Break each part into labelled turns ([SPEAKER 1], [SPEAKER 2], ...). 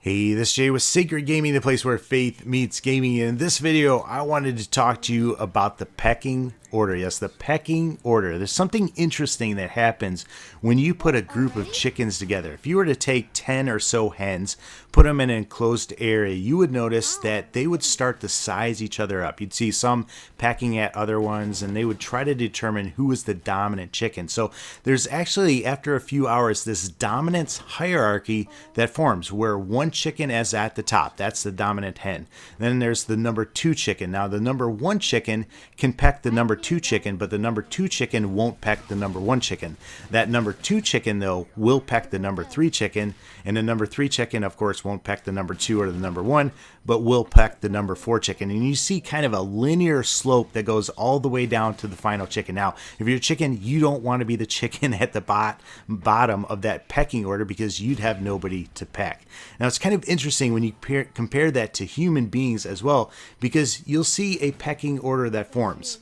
[SPEAKER 1] Hey, this is Jay with Sakred Gaming, the place where faith meets gaming. In this video, I wanted to talk to you about the pecking order. Yes, the pecking order. There's something interesting that happens when you put a group of chickens together. If you were to take 10 or so hens, put them in an enclosed area, you would notice that they would start to size each other up. You'd see some pecking at other ones, and they would try to determine who was the dominant chicken. So there's actually, after a few hours, this dominance hierarchy that forms where one chicken is at the top. That's the dominant hen. Then there's the number 2 chicken. Now the number 1 chicken can peck the number 2 chicken, but the number 2 chicken won't peck the number 1 chicken. That number 2 chicken, though, will peck the number 3 chicken, and the number 3 chicken, of course, won't peck the number 2 or the number 1, but will peck the number 4 chicken. And you see kind of a linear slope that goes all the way down to the final chicken. Now, if you're a chicken, you don't want to be the chicken at the bottom of that pecking order because you'd have nobody to peck. Now, it's kind of interesting when you compare that to human beings as well, because you'll see a pecking order that forms.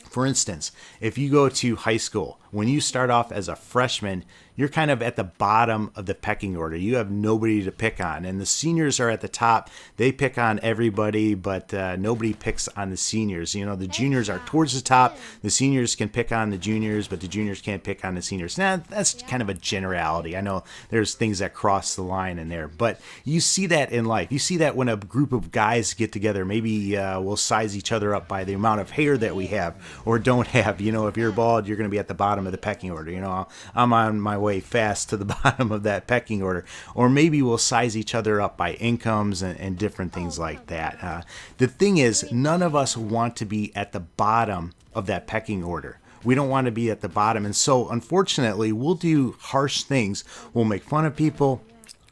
[SPEAKER 1] For instance, if you go to high school, when you start off as a freshman, you're kind of at the bottom of the pecking order. You have nobody to pick on. And the seniors are at the top. They pick on everybody, but nobody picks on the seniors. You know, the juniors are towards the top. The seniors can pick on the juniors, but the juniors can't pick on the seniors. Now, that's kind of a generality. I know there's things that cross the line in there, but you see that in life. You see that when a group of guys get together. Maybe we'll size each other up by the amount of hair that we have or don't have. You know, if you're bald, you're going to be at the bottom of the pecking order. You know, I'm on my way fast to the bottom of that pecking order. Or maybe we'll size each other up by incomes and different things like that. The thing is, none of us want to be at the bottom of that pecking order. We don't want to be at the bottom. And so, unfortunately, we'll do harsh things. We'll make fun of people.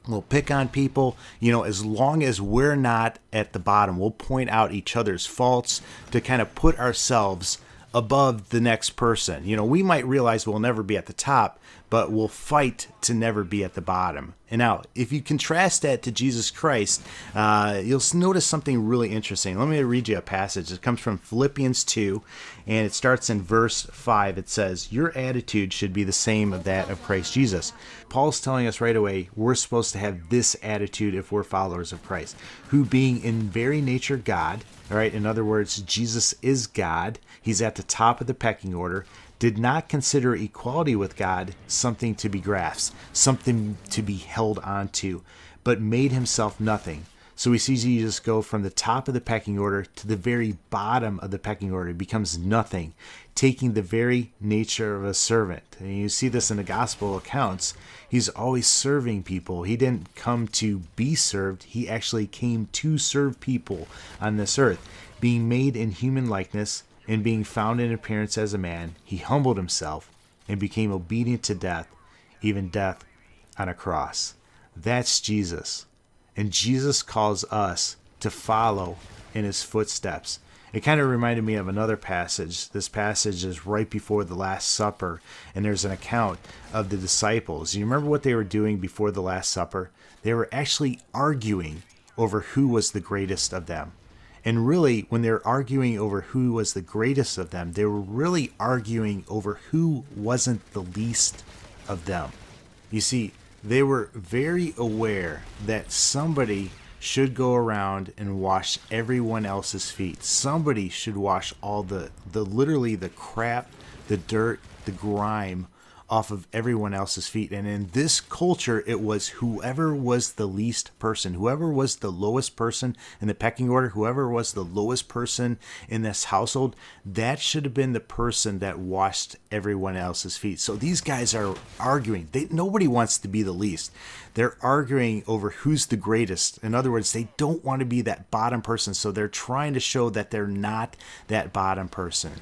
[SPEAKER 1] We'll pick on people, you know, as long as we're not at the bottom. We'll point out each other's faults to kind of put ourselves above the next person. You know, we might realize we'll never be at the top, but we'll fight to never be at the bottom. And now, if you contrast that to Jesus Christ, you'll notice something really interesting. Let me read you a passage. It comes from Philippians 2, and it starts in verse 5. It says, "Your attitude should be the same of that of Christ Jesus." Paul's telling us right away we're supposed to have this attitude if we're followers of Christ, who being in very nature God, all right, in other words, Jesus is God. He's at the top of the pecking order. Did not consider equality with God something to be grasped, something to be held onto, but made himself nothing. So we see Jesus go from the top of the pecking order to the very bottom of the pecking order. He becomes nothing, taking the very nature of a servant. And you see this in the gospel accounts. He's always serving people. He didn't come to be served. He actually came to serve people on this earth. Being made in human likeness and being found in appearance as a man, he humbled himself and became obedient to death, even death on a cross. That's Jesus. And Jesus calls us to follow in his footsteps. It kind of reminded me of another passage. This passage is right before the Last Supper, and there's an account of the disciples. You remember what they were doing before the Last Supper? They were actually arguing over who was the greatest of them. And really, when they're arguing over who was the greatest of them, they were really arguing over who wasn't the least of them. You see, they were very aware that somebody should go around and wash everyone else's feet. Somebody should wash all the literally the crap, the dirt, the grime off of everyone else's feet. And in this culture, it was whoever was the least person, whoever was the lowest person in the pecking order, whoever was the lowest person in this household, that should have been the person that washed everyone else's feet. So these guys are arguing. Nobody wants to be the least. They're arguing over who's the greatest. In other words, they don't want to be that bottom person. So they're trying to show that they're not that bottom person.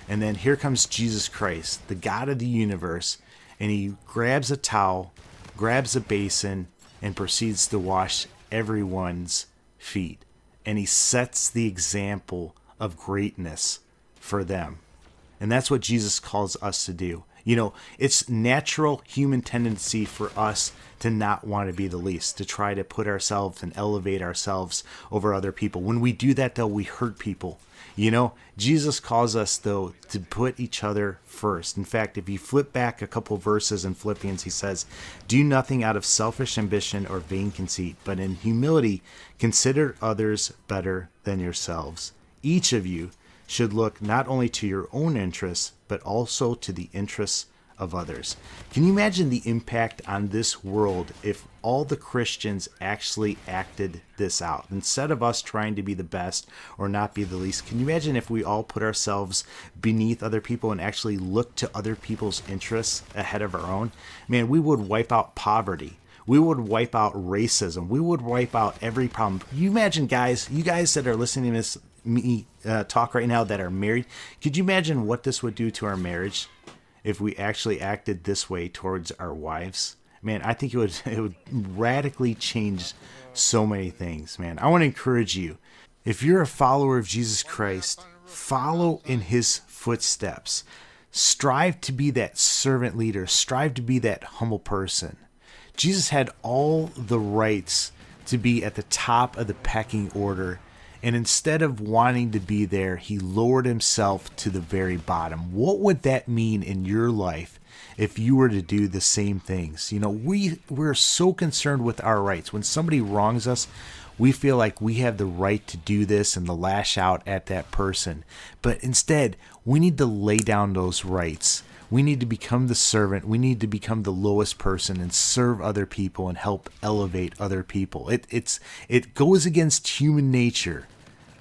[SPEAKER 1] And then here comes Jesus Christ, the God of the universe, and he grabs a towel, grabs a basin, and proceeds to wash everyone's feet. And he sets the example of greatness for them. And that's what Jesus calls us to do. You know, it's natural human tendency for us to not want to be the least, to try to put ourselves and elevate ourselves over other people. When we do that, though, we hurt people. You know, Jesus calls us, though, to put each other first. In fact, if you flip back a couple verses in Philippians, he says, "Do nothing out of selfish ambition or vain conceit, but in humility consider others better than yourselves. Each of you should look not only to your own interests, but also to the interests of others." Can you imagine the impact on this world if all the Christians actually acted this out? Instead of us trying to be the best or not be the least, can you imagine if we all put ourselves beneath other people and actually look to other people's interests ahead of our own? Man, we would wipe out poverty. We would wipe out racism. We would wipe out every problem. You imagine, guys, you guys that are listening to this talk right now that are married, could you imagine what this would do to our marriage if we actually acted this way towards our wives? Man, I think it would radically change so many things, man. I want to encourage you. If you're a follower of Jesus Christ, follow in his footsteps. Strive to be that servant leader. Strive to be that humble person. Jesus had all the rights to be at the top of the pecking order, and instead of wanting to be there, he lowered himself to the very bottom. What would that mean in your life if you were to do the same things? You know, we're so concerned with our rights. When somebody wrongs us, we feel like we have the right to do this and to lash out at that person. But instead, we need to lay down those rights. We need to become the servant. We need to become the lowest person and serve other people and help elevate other people. It goes against human nature,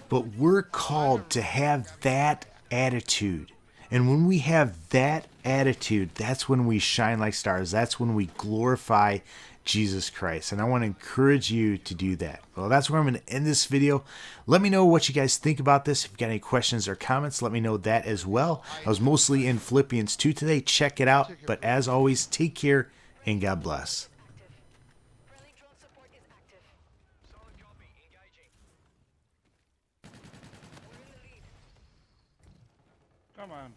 [SPEAKER 1] but we're called to have that attitude. And when we have that attitude, that's when we shine like stars. That's when we glorify Jesus Christ. And I want to encourage you to do that. Well, that's where I'm going to end this video. Let me know what you guys think about this. If you've got any questions or comments, let me know that as well. I was mostly in Philippians 2 today. Check it out. But as always, take care and God bless.
[SPEAKER 2] Come on.